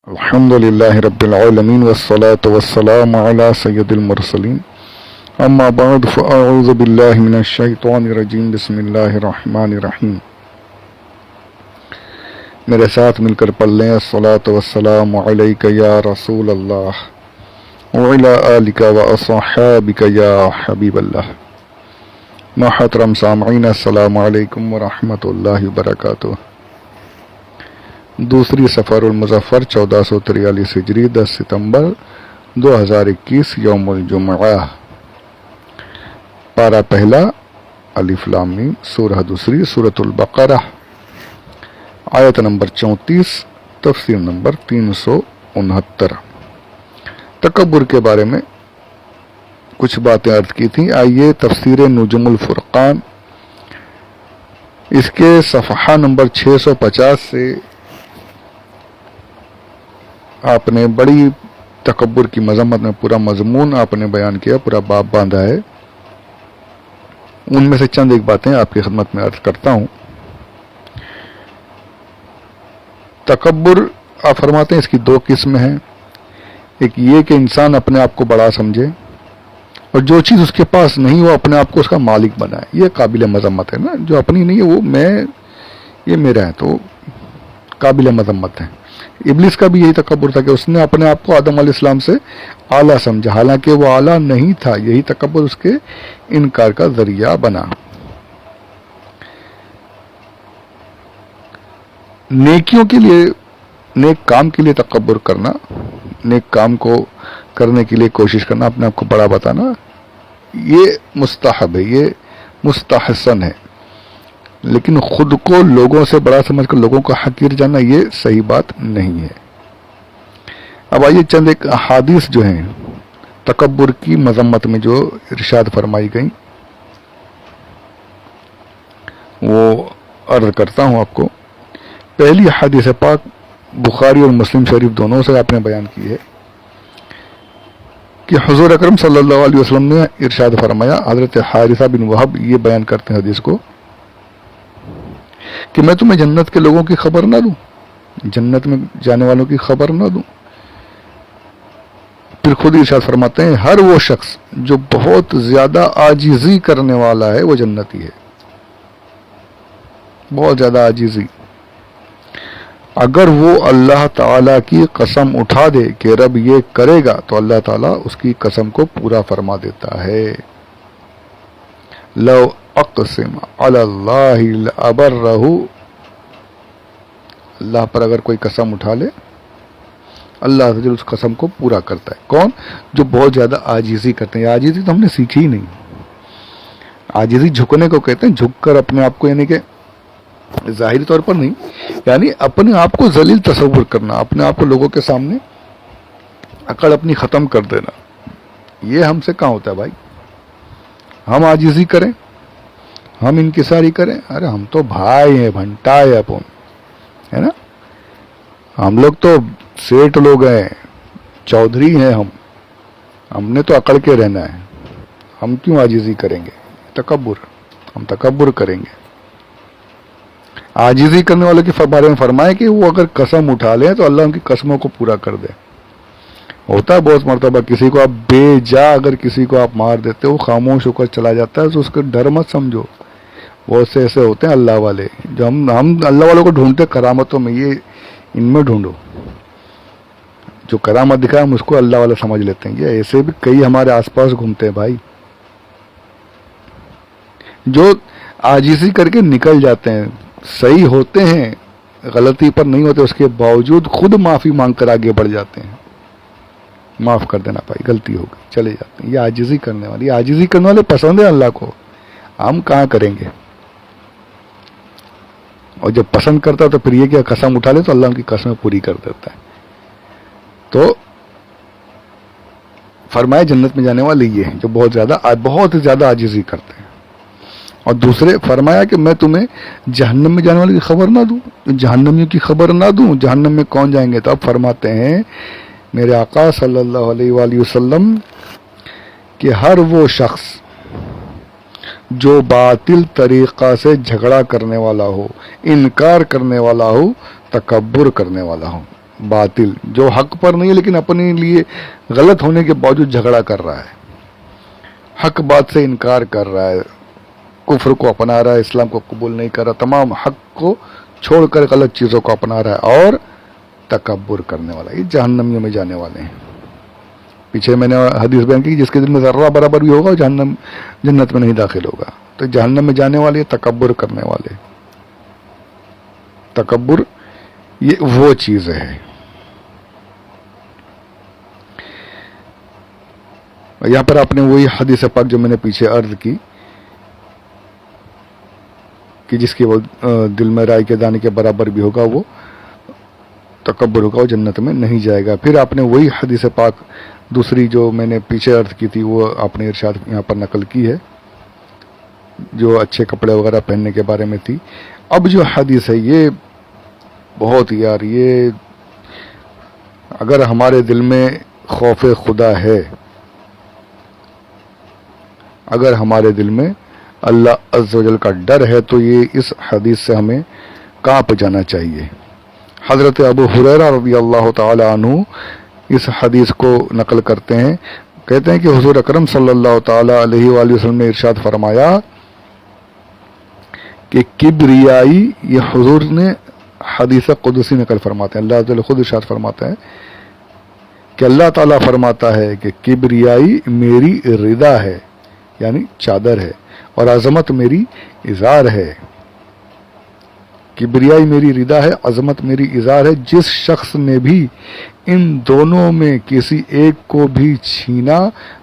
الحمد لله رب العالمين والصلاة والسلام على سيد المرسلين اما بعد فاعوذ بالله من الشیطان الرجیم بسم اللہ الرحمن الرحیم۔ میرے ساتھ مل کر پڑھ لیں الصلاة والسلام علیک یا رسول اللہ وعلی آلک واصحابک یا حبیب اللہ۔ محترم سامعین السلام علیکم ورحمۃ اللہ وبرکاتہ۔ دوسری سفر المظفر 1443 ہجری 10 ستمبر 2021 یوم الجمعہ۔ پارہ پہلا الف لام میم، سورہ دوسری سورۃ البقرہ، آیت نمبر 34، تفسیر نمبر 369۔ تکبر کے بارے میں کچھ باتیں عرض کی تھیں۔ آئیے تفسیر نجوم الفرقان اس کے صفحہ نمبر 650 سے آپ نے بڑی تکبر کی مذمت میں پورا مضمون آپ نے بیان کیا، پورا باب باندھا ہے۔ ان میں سے چند ایک باتیں آپ کی خدمت میں عرض کرتا ہوں۔ تکبر آپ فرماتے ہیں اس کی دو قسمیں ہیں۔ ایک یہ کہ انسان اپنے آپ کو بڑا سمجھے اور جو چیز اس کے پاس نہیں وہ اپنے آپ کو اس کا مالک بنائے، یہ قابل مذمت ہے نا۔ جو اپنی نہیں ہے وہ یہ میرا ہے، تو قابل مذمت ہے۔ ابلیس کا بھی یہی تکبر تھا کہ اس نے اپنے آپ کو آدم علیہ السلام سے اعلیٰ سمجھا، حالانکہ وہ اعلیٰ نہیں تھا۔ یہی تکبر اس کے انکار کا ذریعہ بنا۔ نیکیوں کے لیے، نیک کام کے لیے تکبر کرنا، نیک کام کو کرنے کے لیے کوشش کرنا، اپنے آپ کو بڑا بتانا، یہ مستحب ہے، یہ مستحسن ہے۔ لیکن خود کو لوگوں سے بڑا سمجھ کر لوگوں کا حقیر جاننا یہ صحیح بات نہیں ہے۔ اب آئیے چند ایک احادیث جو ہیں تکبر کی مذمت میں جو ارشاد فرمائی گئیں وہ عرض کرتا ہوں آپ کو۔ پہلی حدیث پاک بخاری اور مسلم شریف دونوں سے آپ نے بیان کی ہے کہ حضور اکرم صلی اللہ علیہ وسلم نے ارشاد فرمایا، حضرت حارثہ بن وہب یہ بیان کرتے ہیں حدیث کو، کہ میں تمہیں جنت کے لوگوں کی خبر نہ دوں، جنت میں جانے والوں کی خبر نہ دوں۔ پھر خود ارشاد فرماتے ہیں، ہر وہ شخص جو بہت زیادہ عاجزی کرنے والا ہے وہ جنتی ہے۔ بہت زیادہ عاجزی، اگر وہ اللہ تعالیٰ کی قسم اٹھا دے کہ رب یہ کرے گا تو اللہ تعالیٰ اس کی قسم کو پورا فرما دیتا ہے۔ لو اقسم علی اللہ لابرہ، اللہ پر اگر کوئی قسم اٹھا لے اللہ تعالیٰ اس قسم کو پورا کرتا ہے۔ کون؟ جو بہت زیادہ عاجزی کرتے ہیں۔ عاجزی تو ہم نے سیکھی ہی نہیں۔ عاجزی جھکنے کو کہتے ہیں، جھک کر اپنے آپ کو، یعنی کہ ظاہری طور پر نہیں، یعنی اپنے آپ کو ذلیل تصور کرنا، اپنے آپ کو لوگوں کے سامنے اکڑ اپنی ختم کر دینا۔ یہ ہم سے کہاں ہوتا ہے بھائی؟ ہم عاجزی کریں، ہم انکساری کریں، ارے ہم تو بھائی ہیں، بھنٹا ہے اپن، ہے نا۔ ہم لوگ تو سیٹ لوگ ہیں، چودھری ہیں، ہم نے تو اکڑ کے رہنا ہے، ہم کیوں عاجزی کریں گے؟ تکبر، ہم تکبر کریں گے۔ عاجزی کرنے والوں کے بارے میں فرمائے کہ وہ اگر قسم اٹھا لیں تو اللہ ان کی قسموں کو پورا کر دے۔ ہوتا ہے بہت مرتبہ کسی کو آپ بے جا اگر کسی کو آپ مار دیتے ہو، خاموش ہو کر چلا جاتا ہے تو اس کا ڈر مت سمجھو۔ بہت سے ایسے ہوتے ہیں اللہ والے، جو ہم اللہ والوں کو ڈھونڈتے کرامتوں میں، یہ ان میں ڈھونڈو، جو کرامت دکھائے ہم اس کو اللہ والا سمجھ لیتے ہیں۔ یہ ایسے بھی کئی ہمارے آس پاس گھومتے ہیں بھائی، جو عاجزی کر کے نکل جاتے ہیں، صحیح ہوتے ہیں، غلطی پر نہیں ہوتے، اس کے باوجود خود معافی مانگ کر آگے بڑھ جاتے ہیں، معاف کر دینا بھائی، غلطی ہو گئی، چلے جاتے ہیں۔ یہ عاجزی کرنے والے، یہ عاجزی کرنے والے پسند ہیں اللہ کو، ہم کہاں کریں گے؟ اور جب پسند کرتا ہے تو پھر یہ کہ قسم اٹھا لے تو اللہ ان کی قسمیں پوری کر دیتا ہے۔ تو فرمایا جنت میں جانے والے یہ ہیں جو بہت زیادہ عاجزی کرتے ہیں۔ اور دوسرے فرمایا کہ میں تمہیں جہنم میں جانے والے کی خبر نہ دوں، جہنمیوں کی خبر نہ دوں، جہنم میں کون جائیں گے؟ تو اب فرماتے ہیں میرے آقا صلی اللہ علیہ وآلہ وسلم کہ ہر وہ شخص جو باطل طریقہ سے جھگڑا کرنے والا ہو، انکار کرنے والا ہو، تکبر کرنے والا ہو، باطل جو حق پر نہیں ہے لیکن اپنے لیے غلط ہونے کے باوجود جھگڑا کر رہا ہے, حق بات سے انکار کر رہا ہے, کفر کو اپنا رہا ہے, اسلام کو قبول نہیں کر رہا, تمام حق کو چھوڑ کر غلط چیزوں کو اپنا رہا ہے, اور تکبر کرنے والا, یہ جہنمیوں میں جانے والے ہیں. پیچھے میں نے حدیث بیان کی, جس کے دل میں ذرہ برابر بھی ہوگا جنت میں نہیں داخل ہوگا. تو جہنم میں جانے والے تکبر کرنے والے. تکبر یہ وہ چیز ہے. یہاں پر آپ نے وہی حدیث پاک جو میں نے پیچھے عرض کی کہ جس کے دل میں رائی کے دانے کے برابر بھی ہوگا وہ تکبر ہوگا, وہ جنت میں نہیں جائے گا. پھر آپ نے وہی حدیث پاک دوسری جو میں نے پیچھے عرض کی تھی وہ آپ نے ارشاد یہاں پر نقل کی ہے, جو اچھے کپڑے وغیرہ پہننے کے بارے میں تھی. اب جو حدیث ہے یہ بہت یار, یہ اگر ہمارے دل میں خوف خدا ہے, اگر ہمارے دل میں اللہ عز و جل کا ڈر ہے, تو یہ اس حدیث سے ہمیں کانپ جانا چاہیے. حضرت ابو ہریرہ رضی اللہ تعالی عنہ اس حدیث کو نقل کرتے ہیں, کہتے ہیں کہ حضور اکرم صلی اللہ تعالی علیہ وآلہ وسلم نے ارشاد فرمایا کہ کبریائی, یہ حضور نے حدیث قدسی نقل فرماتے ہیں, اللہ تعالی خود ارشاد فرماتا ہے کہ اللہ تعالیٰ فرماتا ہے کہ کبریائی میری رضا ہے, یعنی چادر ہے, اور عظمت میری ازار ہے. کبریائی میری رضا ہے, عظمت میری ازار ہے. جس شخص نے بھی ان دونوں میں کسی ایک کو بھی چھینا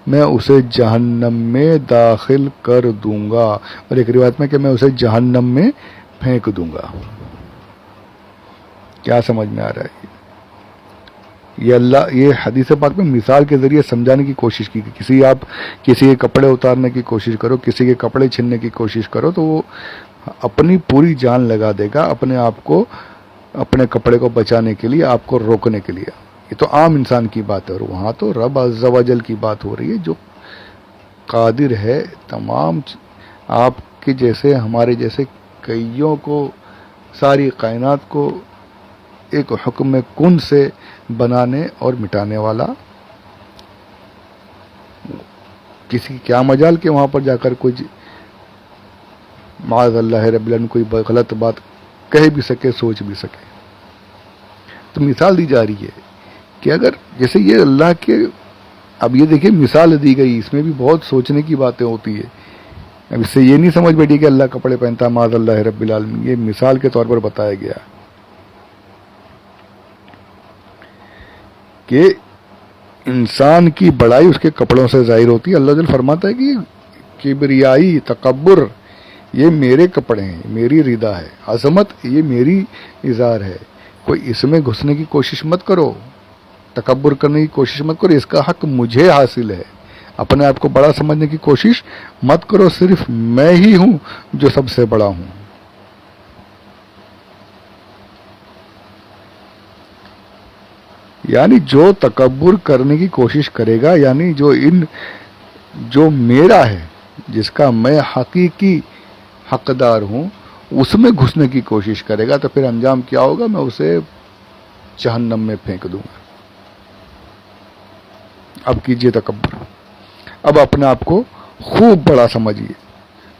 میں اسے جہنم میں داخل کر دوں گا, اور ایک روایت میں کہ میں اسے جہنم میں پھینک دوں گا. کیا سمجھ میں آ رہا ہے؟ یہ حدیث پاک میں مثال کے ذریعے سمجھانے کی کوشش کی کہ کسی کے کپڑے اتارنے کی کوشش کرو, کسی کے کپڑے چھیننے کی کوشش کرو تو وہ اپنی پوری جان لگا دے گا اپنے آپ کو, اپنے کپڑے کو بچانے کے لیے, آپ کو روکنے کے لیے. یہ تو عام انسان کی بات ہے, اور وہاں تو رب عز و جل کی بات ہو رہی ہے جو قادر ہے تمام آپ کے جیسے ہمارے جیسے کئیوں کو, ساری کائنات کو ایک حکم کن سے بنانے اور مٹانے والا. کسی کیا مجال کہ وہاں پر جا کر کوئی معاذ اللہ رب العالمین کوئی غلط بات کہہ بھی سکے, سوچ بھی سکے. تو مثال دی جا رہی ہے کہ اگر جیسے یہ اللہ کے, اب یہ دیکھیں مثال دی گئی, اس میں بھی بہت سوچنے کی باتیں ہوتی ہے. اب اس سے یہ نہیں سمجھ بیٹھی کہ اللہ کپڑے پہنتا ہے معاذ اللہ رب العالمین, یہ مثال کے طور پر بتایا گیا کہ انسان کی بڑائی اس کے کپڑوں سے ظاہر ہوتی ہے. اللہ جل فرماتا ہے کہ کبریائی, تکبر یہ میرے کپڑے ہیں, میری رضا ہے, عظمت یہ میری ازار ہے. کوئی اس میں گھسنے کی کوشش مت کرو, تکبر کرنے کی کوشش مت کرو, اس کا حق مجھے حاصل ہے. اپنے آپ کو بڑا سمجھنے کی کوشش مت کرو, صرف میں ہی ہوں جو سب سے بڑا ہوں. یعنی جو تکبر کرنے کی کوشش کرے گا, یعنی جو میرا ہے, جس کا میں حقیقی حقدار ہوں, اس میں گھسنے کی کوشش کرے گا, تو پھر انجام کیا ہوگا؟ میں اسے جہنم میں پھینک دوں گا. اب کیجئے تکبر, اب اپنے آپ کو خوب بڑا سمجھیے,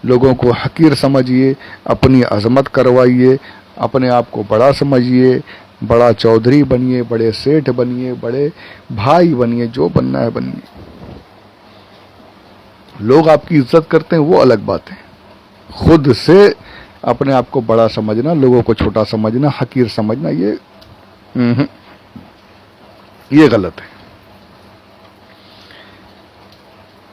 لوگوں کو حقیر سمجھیے, اپنی عظمت کروائیے, اپنے آپ کو بڑا سمجھیے, بڑا چودھری بنیے, بڑے سیٹھ بنیے, بڑے بھائی بنیے, جو بننا ہے بنیے. لوگ آپ کی عزت کرتے ہیں وہ الگ بات ہے, خود سے اپنے آپ کو بڑا سمجھنا, لوگوں کو چھوٹا سمجھنا, حقیر سمجھنا, یہ غلط ہے.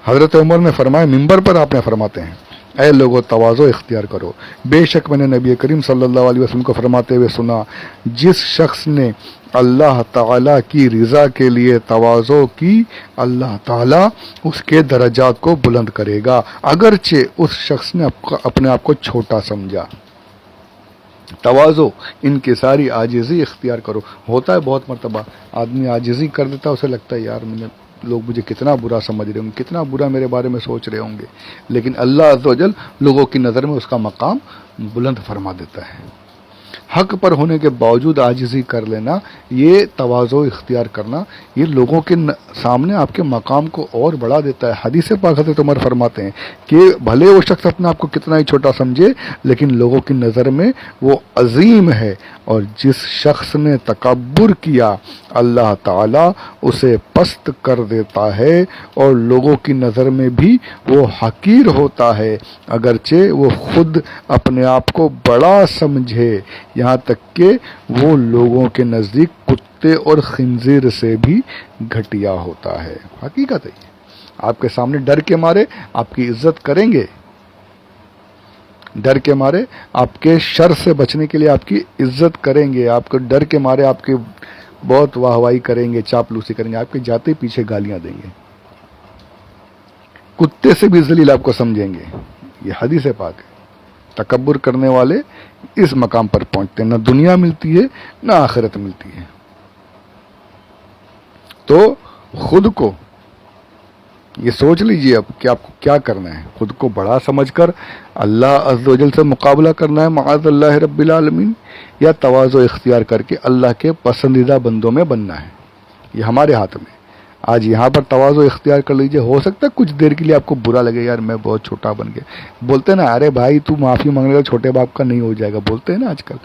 حضرت عمر نے فرمایا, منبر پر آپ نے فرماتے ہیں, اے لوگوں تواضع اختیار کرو, بے شک میں نے نبی کریم صلی اللہ علیہ وسلم کو فرماتے ہوئے سنا, جس شخص نے اللہ تعالیٰ کی رضا کے لیے تواضع کی, اللہ تعالیٰ اس کے درجات کو بلند کرے گا, اگرچہ اس شخص نے اپنے آپ کو چھوٹا سمجھا. تواضع, انکساری, عاجزی اختیار کرو. ہوتا ہے بہت مرتبہ آدمی عاجزی کر دیتا ہے, اسے لگتا ہے یار لوگ مجھے کتنا برا سمجھ رہے ہوں گے, کتنا برا میرے بارے میں سوچ رہے ہوں گے, لیکن اللہ عز و جل لوگوں کی نظر میں اس کا مقام بلند فرما دیتا ہے. حق پر ہونے کے باوجود عاجزی کر لینا، یہ تواضع اختیار کرنا، یہ لوگوں کے سامنے آپ کے مقام کو اور بڑھا دیتا ہے۔ حدیث پاک حضرت عمر فرماتے ہیں کہ بھلے وہ شخص اپنے آپ کو کتنا ہی چھوٹا سمجھے لیکن لوگوں کی نظر میں وہ عظیم ہے، اور جس شخص نے تکبر کیا اللہ تعالیٰ اسے پست کر دیتا ہے اور لوگوں کی نظر میں بھی وہ حقیر ہوتا ہے، اگرچہ وہ خود اپنے آپ کو بڑا سمجھے، یہاں تک کہ وہ لوگوں کے نزدیک کتے اور خنزیر سے بھی گھٹیا ہوتا ہے۔ حقیقت ہے، آپ کے سامنے ڈر کے مارے آپ کی عزت کریں گے، ڈر کے مارے آپ کے شر سے بچنے کے لیے آپ کی عزت کریں گے، آپ کو ڈر کے مارے آپ کے بہت واہوائی کریں گے، چاپلوسی کریں گے، آپ کے جاتے پیچھے گالیاں دیں گے، کتے سے بھی ذلیل آپ کو سمجھیں گے۔ یہ حدیث پاک ہے۔ تکبر کرنے والے اس مقام پر پہنچتے ہیں، نہ دنیا ملتی ہے نہ آخرت ملتی ہے۔ تو خود کو یہ سوچ لیجئے اب کہ آپ کو کیا کرنا ہے، خود کو بڑا سمجھ کر اللہ عز و جل سے مقابلہ کرنا ہے معاذ اللہ رب العالمین، یا تواضع اختیار کر کے اللہ کے پسندیدہ بندوں میں بننا ہے۔ یہ ہمارے ہاتھ میں۔ آج یہاں پر تواضع اختیار کر لیجئے، ہو سکتا ہے کچھ دیر کے لیے آپ کو برا لگے، یار میں بہت چھوٹا بن گیا، بولتے ہیں نا ارے بھائی تو معافی مانگنے کا چھوٹے باپ کا نہیں ہو جائے گا، بولتے ہیں نا آج کل۔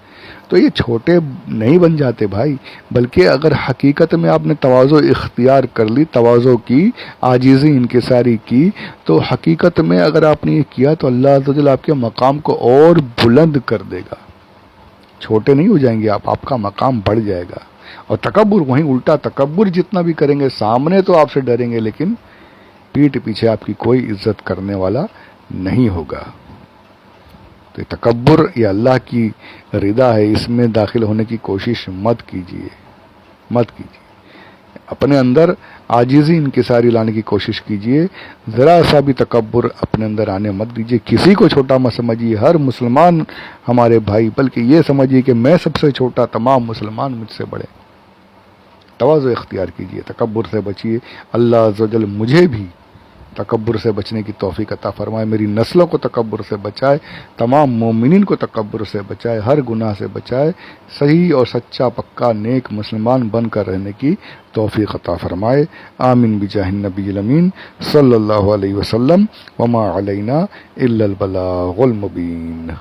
تو یہ چھوٹے نہیں بن جاتے بھائی، بلکہ اگر حقیقت میں آپ نے تواضع اختیار کر لی، تواضع کی، عاجزی انکساری کی، تو حقیقت میں اگر آپ نے یہ کیا تو اللہ عز و جل آپ کے مقام کو اور بلند کر دے گا، چھوٹے نہیں ہو جائیں گے آپ کا مقام بڑھ جائے گا۔ اور تکبر وہیں الٹا، تکبر جتنا بھی کریں گے سامنے تو آپ سے ڈریں گے لیکن پیٹھ پیچھے آپ کی کوئی عزت کرنے والا نہیں ہوگا۔ تو یہ تکبر یہ اللہ کی رضا ہے، اس میں داخل ہونے کی کوشش مت کیجیے، مت کیجیے۔ اپنے اندر عاجزی انکساری لانے کی کوشش کیجیے، ذرا سا بھی تکبر اپنے اندر آنے مت دیجیے، کسی کو چھوٹا مت سمجھیے، ہر مسلمان ہمارے بھائی، بلکہ یہ سمجھیے کہ میں سب سے چھوٹا، تمام مسلمان مجھ سے بڑے۔ تواضع اختیار کیجیے، تکبر سے بچیے، اللہ عز و جل مجھے بھی تکبر سے بچنے کی توفیق عطا فرمائے، میری نسلوں کو تکبر سے بچائے، تمام مومنین کو تکبر سے بچائے، ہر گناہ سے بچائے، صحیح اور سچا پکا نیک مسلمان بن کر رہنے کی توفیق عطا فرمائے۔ آمین بجاہ النبی الامین صلی اللہ علیہ وسلم، وما علینا الا البلاغ المبین۔